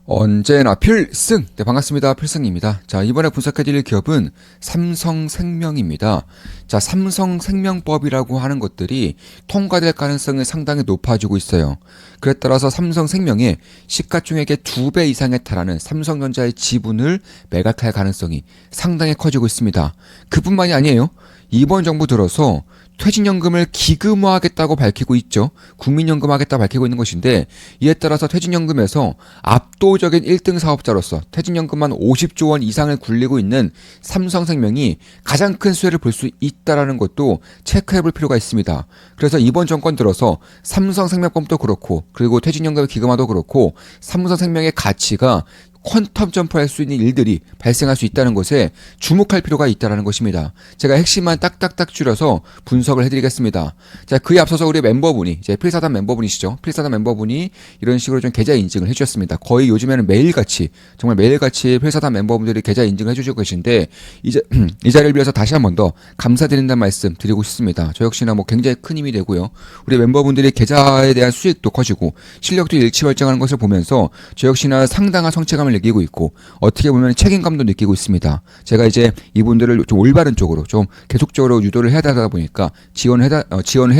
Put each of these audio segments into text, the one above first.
언제나 필승! 네, 반갑습니다. 필승입니다. 자, 이번에 분석해드릴 기업은 삼성생명입니다. 자, 삼성생명법이라고 하는 것들이 통과될 가능성이 상당히 높아지고 있어요. 그에 따라서 삼성생명의 시가총액의 2배 이상에 달하는 삼성전자의 지분을 매각할 가능성이 상당히 커지고 있습니다. 그뿐만이 아니에요. 이번 정부 들어서 퇴직연금을 기금화하겠다고 밝히고 있죠. 국민연금 하겠다고 밝히고 있는 것인데, 이에 따라서 퇴직연금에서 압도적인 1등 사업자로서 퇴직연금만 50조 원 이상을 굴리고 있는 삼성생명이 가장 큰 수혜를 볼 수 있다는 것도 체크해 볼 필요가 있습니다. 그래서 이번 정권 들어서 삼성생명법도 그렇고, 그리고 퇴직연금 기금화도 그렇고, 삼성생명의 가치가 퀀텀 점프할 수 있는 일들이 발생할 수 있다는 것에 주목할 필요가 있다는 것입니다. 제가 핵심만 딱딱딱 줄여서 분석을 해드리겠습니다. 자, 그에 앞서서 우리 멤버분이, 이제 필사단 멤버분이시죠. 필사단 멤버분이 이런 식으로 좀 계좌 인증을 해주셨습니다. 거의 요즘에는 매일같이, 정말 매일같이 필사단 멤버분들이 계좌 인증을 해주시고 계신데, 이 자리를 빌어서 다시 한 번 더 감사드린다는 말씀 드리고 싶습니다. 저 역시나 뭐 굉장히 큰 힘이 되고요. 우리 멤버분들이 계좌에 대한 수익도 커지고 실력도 일치월장하는 것을 보면서 저 역시나 상당한 성취감을 느끼고 있고, 어떻게 보면 책임감도 느끼고 있습니다. 제가 이제 이분들을 좀 올바른 쪽으로 좀 계속적으로 유도를 해야 되다 보니까 지원을 해야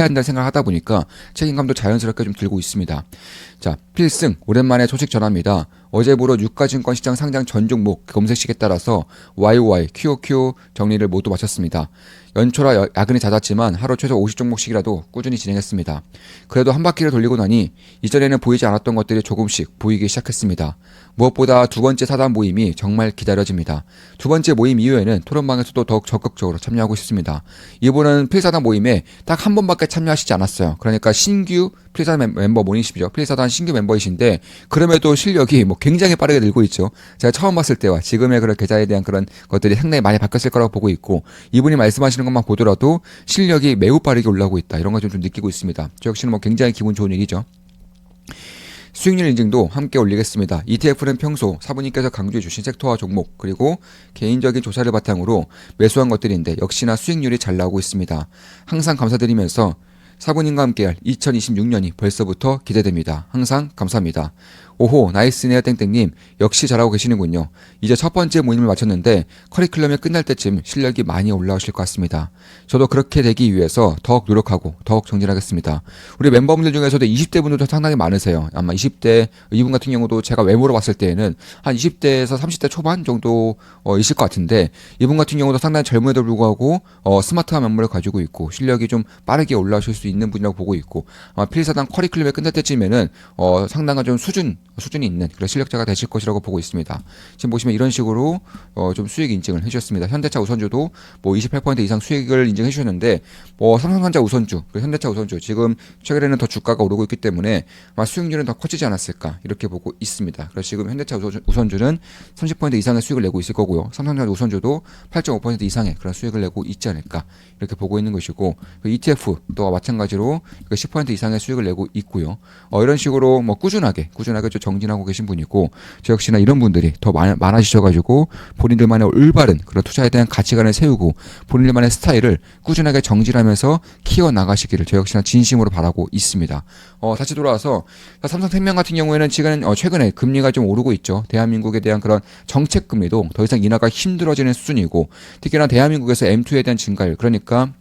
한다는 생각을 하다 보니까 책임감도 자연스럽게 좀 들고 있습니다. 자, 필승 오랜만에 소식 전합니다. 어제부로 유가증권 시장 상장 전 종목 검색식에 따라서 YOY, QOQ 정리를 모두 마쳤습니다. 연초라 야근이 잦았지만 하루 최소 50종목씩이라도 꾸준히 진행했습니다. 그래도 한 바퀴를 돌리고 나니 이전에는 보이지 않았던 것들이 조금씩 보이기 시작했습니다. 무엇보다 두 번째 사단 모임이 정말 기다려집니다. 두 번째 모임 이후에는 토론방에서도 더욱 적극적으로 참여하고 싶습니다. 이분은 필사단 모임에 딱 한 번밖에 참여하시지 않았어요. 그러니까 신규 필사단 멤버분이시죠. 필사단 신규 멤버이신데 그럼에도 실력이 뭐 굉장히 빠르게 늘고 있죠. 제가 처음 봤을 때와 지금의 그런 계좌에 대한 그런 것들이 상당히 많이 바뀌었을 거라고 보고 있고, 이분이 말씀하시는 것만 보더라도 실력이 매우 빠르게 올라오고 있다, 이런 걸 좀 느끼고 있습니다. 저 역시는 뭐 굉장히 기분 좋은 얘기죠. 수익률 인증도 함께 올리겠습니다. ETF는 평소 사부님께서 강조해 주신 섹터와 종목, 그리고 개인적인 조사를 바탕으로 매수한 것들인데 역시나 수익률이 잘 나오고 있습니다. 항상 감사드리면서 사부님과 함께할 2026년이 벌써부터 기대됩니다. 항상 감사합니다. 오호, 나이스네요 땡땡님, 역시 잘하고 계시는군요. 이제 첫 번째 모임을 마쳤는데 커리큘럼이 끝날 때쯤 실력이 많이 올라오실 것 같습니다. 저도 그렇게 되기 위해서 더욱 노력하고 더욱 정진하겠습니다. 우리 멤버분들 중에서도 20대 분들도 상당히 많으세요. 아마 20대, 이분 같은 경우도 제가 외모로 봤을 때에는 한 20대에서 30대 초반 정도 있을 것 같은데, 이분 같은 경우도 상당히 젊음에도 불구하고 스마트한 면모를 가지고 있고 실력이 좀 빠르게 올라오실 수 있는 분이라고 보고 있고, 아마 필사단 커리큘럼이 끝날 때쯤에는 상당한 좀 수준이 있는 그런 실력자가 되실 것이라고 보고 있습니다. 지금 보시면 이런 식으로 좀 수익 인증을 해주셨습니다. 현대차 우선주도 뭐 28% 이상 수익을 인증해 주셨는데, 뭐 삼성전자 우선주, 현대차 우선주 지금 최근에는 더 주가가 오르고 있기 때문에 아마 수익률은 더 커지지 않았을까, 이렇게 보고 있습니다. 그래서 지금 현대차 우선주는 30% 이상의 수익을 내고 있을 거고요. 삼성전자 우선주도 8.5% 이상의 그런 수익을 내고 있지 않을까, 이렇게 보고 있는 것이고, ETF 또 마찬가지로 10% 이상의 수익을 내고 있고요. 이런 식으로 뭐 꾸준하게 좀 정진하고 계신 분이고, 저 역시나 이런 분들이 더 많아지셔가지고 본인들만의 올바른 그런 투자에 대한 가치관을 세우고 본인들만의 스타일을 꾸준하게 정진하면서 키워나가시기를 저 역시나 진심으로 바라고 있습니다. 다시 돌아와서 삼성생명 같은 경우에는 지금 최근에 금리가 좀 오르고 있죠. 대한민국에 대한 그런 정책 금리도 더 이상 인하가 힘들어지는 수준이고, 특히나 대한민국에서 M2에 대한 증가율, 그러니까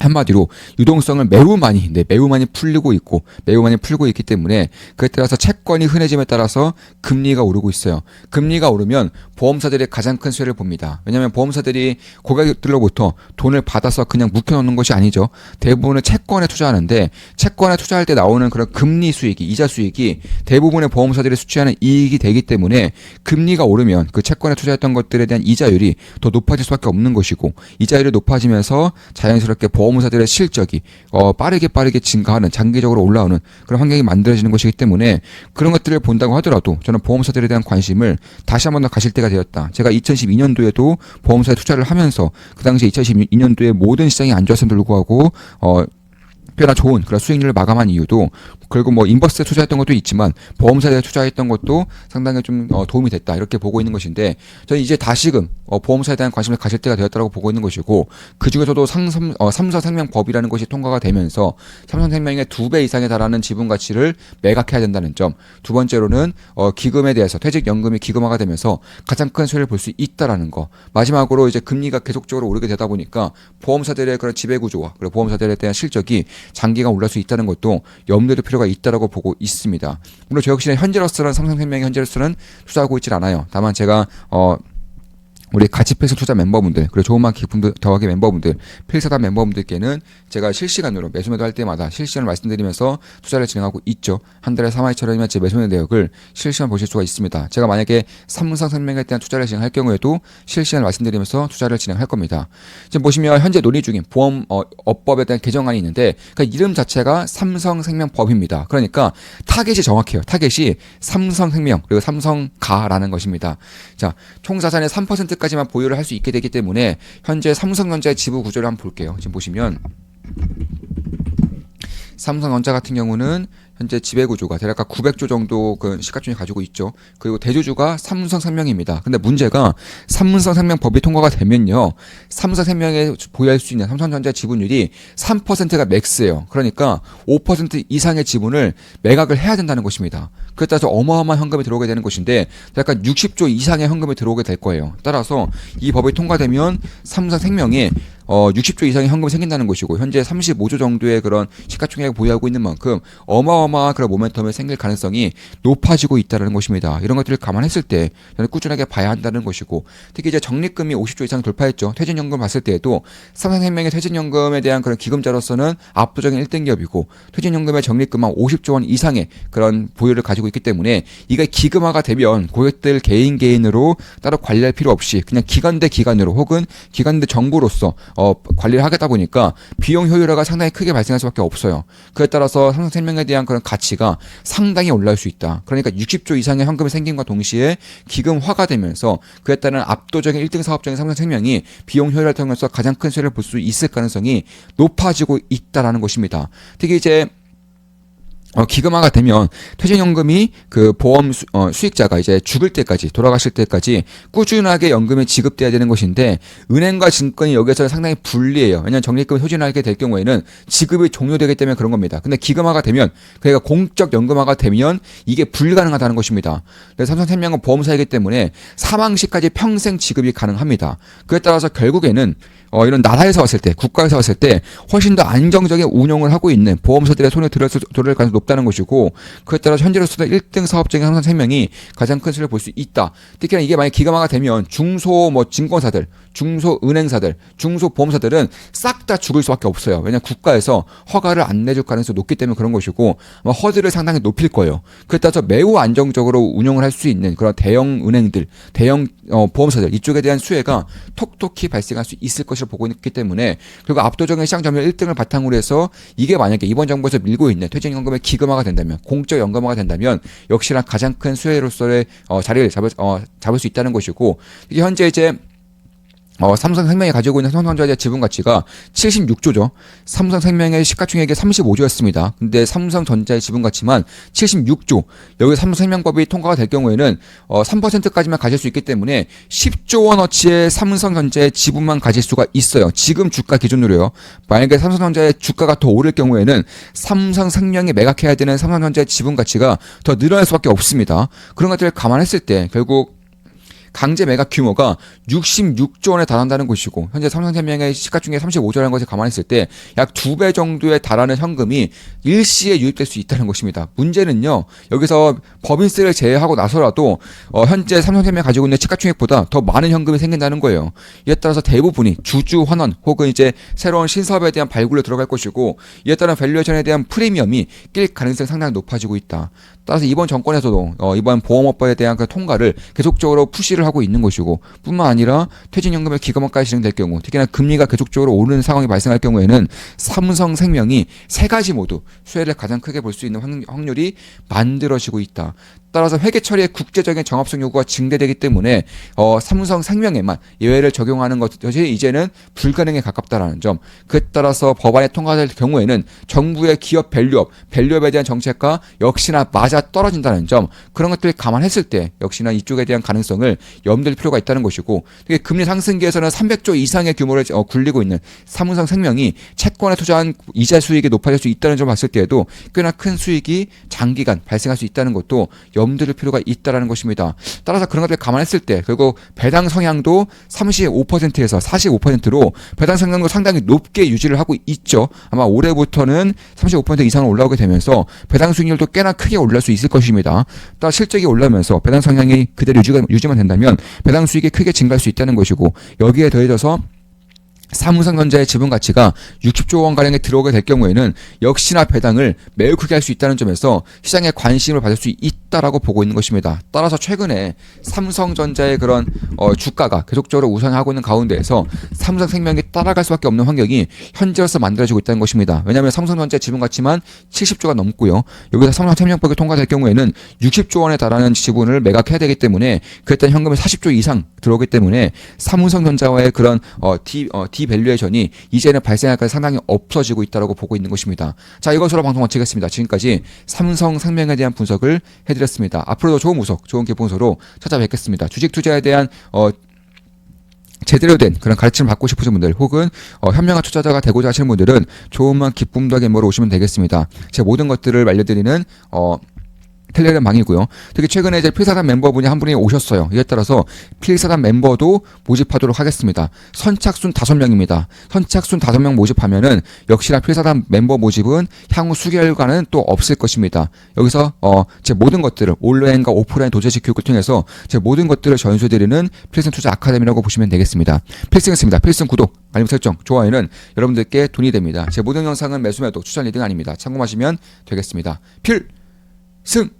한마디로 유동성을 매우 많이 풀고 있기 때문에, 그에 따라서 채권이 흔해짐에 따라서 금리가 오르고 있어요. 금리가 오르면 보험사들이 가장 큰 수혜를 봅니다. 왜냐하면 보험사들이 고객들로부터 돈을 받아서 그냥 묵혀놓는 것이 아니죠. 대부분은 채권에 투자하는데, 채권에 투자할 때 나오는 그런 금리 수익이, 이자 수익이 대부분의 보험사들이 수취하는 이익이 되기 때문에, 금리가 오르면 그 채권에 투자했던 것들에 대한 이자율이 더 높아질 수밖에 없는 것이고, 이자율이 높아지면서 자연스럽게 보험사들의 실적이 빠르게 증가하는, 장기적으로 올라오는 그런 환경이 만들어지는 것이기 때문에, 그런 것들을 본다고 하더라도 저는 보험사들에 대한 관심을 다시 한 번 더 가실 때가 되었다. 제가 2012년도에도 보험사에 투자를 하면서 그 당시 2012년도에 모든 시장이 안 좋았음에도 불구하고 꽤나 좋은 그런 수익률을 마감한 이유도 그리고 뭐 인버스에 투자했던 것도 있지만 보험사에 투자했던 것도 상당히 좀 도움이 됐다 이렇게 보고 있는 것인데 저는 이제 다시금 보험사에 대한 관심을 가질 때가 되었다고 보고 있는 것이고 그 중에서도 삼성생명법이라는 것이 통과가 되면서 삼성생명의 2배 이상에 달하는 지분 가치를 매각해야 된다는 점, 두 번째로는 기금에 대해서 퇴직연금이 기금화가 되면서 가장 큰 수혜를 볼 수 있다라는 거, 마지막으로 이제 금리가 계속적으로 오르게 되다 보니까 보험사들의 그런 지배구조와 그리고 보험사들에 대한 실적이 장기간 올라갈 수 있다는 것도 염두에 둘 필요가 있다라고 보고 있습니다. 물론 저 역시 현재로서는 삼성생명의 현재로서는 투자하고 있질 않아요. 다만 제가 우리 같이 필수 투자 멤버분들, 그리고 좋은 만 기쁨 더하기 멤버분들, 필사단 멤버분들께는 제가 실시간으로 매수매도 할 때마다 실시간을 말씀드리면서 투자를 진행하고 있죠. 한 달에 3,2천원이면 제 매수매도 내역을 실시간 보실 수가 있습니다. 제가 만약에 삼성생명에 대한 투자를 진행할 경우에도 실시간 말씀드리면서 투자를 진행할 겁니다. 지금 보시면 현재 논의 중인 보험 업법에 대한 개정안이 있는데 그 이름 자체가 삼성생명법입니다. 그러니까 타겟이 정확해요. 타겟이 삼성생명 그리고 삼성가라는 것입니다. 자, 총 자산의 3%까지만 보유를 할 수 있게 되기 때문에 현재 삼성전자의 지분 구조를 한번 볼게요. 지금 보시면 삼성전자 같은 경우는 현재 지배구조가 대략 900조 정도 그 시가총액 가지고 있죠. 그리고 대주주가 삼성생명입니다. 근데 문제가 삼성생명법이 통과가 되면요, 삼성생명에 보유할 수 있는 삼성전자 지분율이 3%가 맥스예요. 그러니까 5% 이상의 지분을 매각을 해야 된다는 것입니다. 그에 따라서 어마어마한 현금이 들어오게 되는 것인데 약간 60조 이상의 현금이 들어오게 될 거예요. 따라서 이 법이 통과되면 삼성생명에 60조 이상의 현금이 생긴다는 것이고 현재 35조 정도의 그런 시가총액을 보유하고 있는 만큼 어마어마한 그런 모멘텀이 생길 가능성이 높아지고 있다는 것입니다. 이런 것들을 감안했을 때 저는 꾸준하게 봐야 한다는 것이고, 특히 이제 적립금이 50조 이상 돌파했죠. 퇴직연금 봤을 때에도 삼성생명의 퇴직연금에 대한 그런 기금자로서는 압도적인 1등 기업이고 퇴직연금의 적립금은 50조 원 이상의 그런 보유를 가지고 있기 때문에 이게 기금화가 되면 고객들 개인으로 따로 관리할 필요 없이 그냥 기관 대 기관으로 혹은 기관 대 정부로서 관리를 하겠다 보니까 비용 효율화가 상당히 크게 발생할 수밖에 없어요. 그에 따라서 삼성생명에 대한 그런 가치가 상당히 올라올 수 있다. 그러니까 60조 이상의 현금이 생김과 동시에 기금화가 되면서 그에 따른 압도적인 1등 사업장인 삼성생명이 비용 효율화를 통해서 가장 큰 수혜를 볼 수 있을 가능성이 높아지고 있다라는 것입니다. 특히 이제 기금화가 되면 퇴직연금이 그 보험 수익자가 이제 죽을 때까지 돌아가실 때까지 꾸준하게 연금이 지급돼야 되는 것인데 은행과 증권이 여기에서 상당히 불리해요. 왜냐하면 적립금을 소진하게 될 경우에는 지급이 종료되기 때문에 그런 겁니다. 근데 기금화가 되면 그러니까 공적 연금화가 되면 이게 불가능하다는 것입니다. 그래서 삼성생명은 보험사이기 때문에 사망 시까지 평생 지급이 가능합니다. 그에 따라서 결국에는 이런 나라에서 왔을 때, 국가에서 왔을 때 훨씬 더 안정적인 운용을 하고 있는 보험사들의 손에 들을 가능성이 높다는 것이고, 그에 따라 현재로서는 1등 사업장인 삼성생명이 가장 큰 수를 볼 수 있다. 특히나 이게 만약 기금화가 되면 중소 증권사들, 중소은행사들, 중소보험사들은 싹 다 죽을 수밖에 없어요. 왜냐하면 국가에서 허가를 안 내줄 가능성이 높기 때문에 그런 것이고 허들을 상당히 높일 거예요. 그에 따라서 매우 안정적으로 운용을 할 수 있는 그런 대형 은행들, 대형 보험사들 이쪽에 대한 수혜가 톡톡히 발생할 수 있을 것이라 보고 있기 때문에, 그리고 압도적인 시장 점유율 1등을 바탕으로 해서 이게 만약에 이번 정부에서 밀고 있는 퇴직연금의 기금화가 된다면, 공적 연금화가 된다면 역시나 가장 큰 수혜로서의 자리를 잡을 수 있다는 것이고, 이게 현재 이제 삼성생명이 가지고 있는 삼성전자의 지분 가치가 76조죠. 삼성생명의 시가총액이 35조였습니다. 근데 삼성전자의 지분 가치만 76조. 여기 삼성생명법이 통과가 될 경우에는 3%까지만 가질 수 있기 때문에 10조 원어치의 삼성전자의 지분만 가질 수가 있어요. 지금 주가 기준으로요. 만약에 삼성전자의 주가가 더 오를 경우에는 삼성생명이 매각해야 되는 삼성전자의 지분 가치가 더 늘어날 수밖에 없습니다. 그런 것들을 감안했을 때 결국 강제 매각 규모가 66조 원에 달한다는 것이고, 현재 삼성생명의 시가총액 35조라는 것을 감안했을 때 약 2배 정도에 달하는 현금이 일시에 유입될 수 있다는 것입니다. 문제는요, 여기서 법인세를 제외하고 나서라도 현재 삼성생명이 가지고 있는 시가총액보다 더 많은 현금이 생긴다는 거예요. 이에 따라서 대부분이 주주 환원 혹은 이제 새로운 신사업에 대한 발굴에 들어갈 것이고, 이에 따른 밸류에이션에 대한 프리미엄이 낄 가능성이 상당히 높아지고 있다. 따라서 이번 정권에서도 이번 보험업법에 대한 그 통과를 계속적으로 푸시를 하고 있는 것이고, 뿐만 아니라 퇴직연금의 기금화까지 진행될 경우, 특히나 금리가 계속적으로 오르는 상황이 발생할 경우에는 삼성생명이 세 가지 모두 수혜를 가장 크게 볼 수 있는 확률이 만들어지고 있다. 따라서 회계 처리의 국제적인 정합성 요구가 증대되기 때문에 삼성생명에만 예외를 적용하는 것이 이제는 불가능에 가깝다라는 점. 그에 따라서 법안이 통과될 경우에는 정부의 기업 밸류업에 대한 정책과 역시나 맞아 떨어진다는 점. 그런 것들을 감안했을 때 역시나 이쪽에 대한 가능성을 염두할 필요가 있다는 것이고, 금리 상승기에서는 300조 이상의 규모를 굴리고 있는 삼성생명이 채권에 투자한 이자 수익이 높아질 수 있다는 점을 봤을 때에도 꽤나 큰 수익이 장기간 발생할 수 있다는 것도 염두할 필요가 있다는 것입니다. 따라서 그런 것들을 감안했을 때 그리고 배당 성향도 35%에서 45%로 배당 성향도 상당히 높게 유지를 하고 있죠. 아마 올해부터는 35% 이상으로 올라오게 되면서 배당 수익률도 꽤나 크게 올릴 수 있을 것입니다. 따라 실적이 올라오면서 배당 성향이 그대로 유지만 된다면 배당 수익이 크게 증가할 수 있다는 것이고, 여기에 더해져서 삼성전자의 지분 가치가 60조 원가량에 들어오게 될 경우에는 역시나 배당을 매우 크게 할 수 있다는 점에서 시장의 관심을 받을 수 있다라고 보고 있는 것입니다. 따라서 최근에 삼성전자의 그런 주가가 계속적으로 우상하고 있는 가운데에서 삼성생명이 따라갈 수밖에 없는 환경이 현재로서 만들어지고 있다는 것입니다. 왜냐하면 삼성전자의 지분 가치만 70조가 넘고요. 여기서 삼성생명법이 통과될 경우에는 60조 원에 달하는 지분을 매각해야 되기 때문에 그에 따른 현금이 40조 이상 들어오기 때문에 삼성전자와의 그런 디밸류에이션이 이제는 발생할 가능성이 상당히 없어지고 있다고 보고 있는 것입니다. 자, 이것으로 방송 마치겠습니다. 지금까지 삼성생명에 대한 분석을 해드렸습니다. 앞으로도 좋은 분석, 좋은 기본서로 찾아뵙겠습니다. 주식 투자에 대한 제대로 된 그런 가르침을 받고 싶으신 분들, 혹은 현명한 투자자가 되고자 하시는 분들은 좋은 기쁨과 계모로 오시면 되겠습니다. 제 모든 것들을 알려드리는 텔레그램 방이고요. 특히 최근에 이제 필사단 멤버분이 한 분이 오셨어요. 이에 따라서 필사단 멤버도 모집하도록 하겠습니다. 선착순 5명입니다. 선착순 5명 모집하면은 역시나 필사단 멤버 모집은 향후 수개월간은 또 없을 것입니다. 여기서 제 모든 것들을 온라인과 오프라인 도제식 교육을 통해서 제 모든 것들을 전수드리는 필승 투자 아카데미라고 보시면 되겠습니다. 필승했습니다. 필승 구독, 알림 설정, 좋아요는 여러분들께 돈이 됩니다. 제 모든 영상은 매수 매도 추천 리딩 아닙니다. 참고하시면 되겠습니다. 필승!